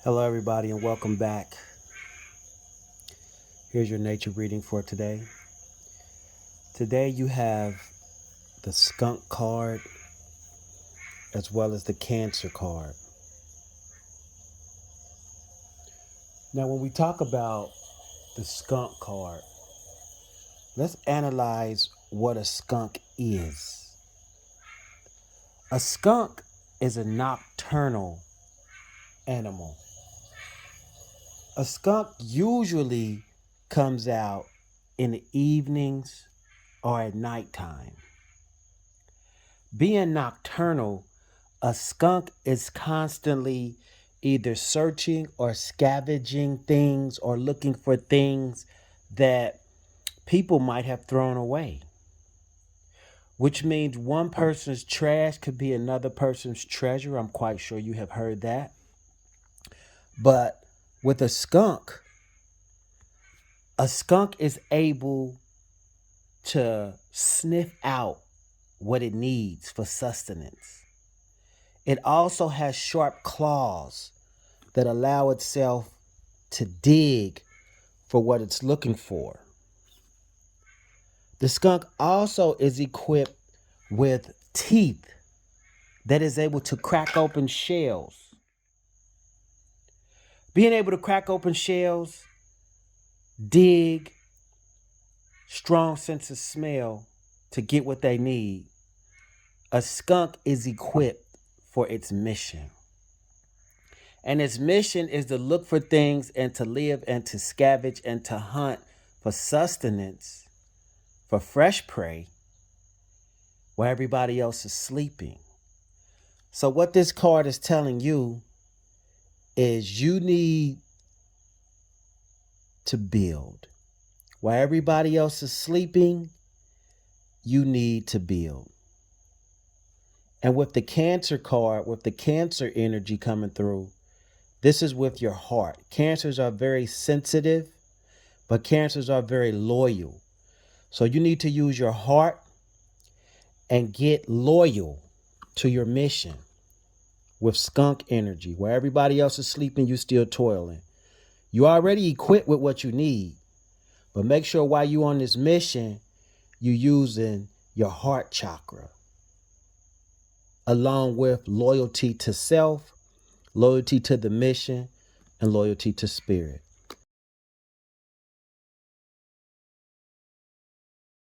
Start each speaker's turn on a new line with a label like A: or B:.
A: Hello, everybody, and welcome back. Here's your nature reading for today. Today, you have the skunk card as well as the Cancer card. Now, when we talk about the skunk card, let's analyze what a skunk is. A skunk is a nocturnal animal. A skunk usually comes out in the evenings or at nighttime. Being nocturnal, a skunk is constantly either searching or scavenging things or looking for things that people might have thrown away, which means one person's trash could be another person's treasure. I'm quite sure you have heard that. But with a skunk is able to sniff out what it needs for sustenance. It also has sharp claws that allow itself to dig for what it's looking for. The skunk also is equipped with teeth that is able to crack open shells. Being able to crack open shells, dig, strong sense of smell to get what they need, a skunk is equipped for its mission. And its mission is to look for things and to live and to scavenge and to hunt for sustenance, for fresh prey, while everybody else is sleeping. So what this card is telling you is you need to build. While everybody else is sleeping, you need to build. And with the Cancer card, with the Cancer energy coming through, this is with your heart. Cancers are very sensitive, but Cancers are very loyal. So you need to use your heart and get loyal to your mission with skunk energy. Where everybody else is sleeping, you still toiling. You already equipped with what you need, but make sure while you're on this mission, you're using your heart chakra, along with loyalty to self, loyalty to the mission, and loyalty to spirit.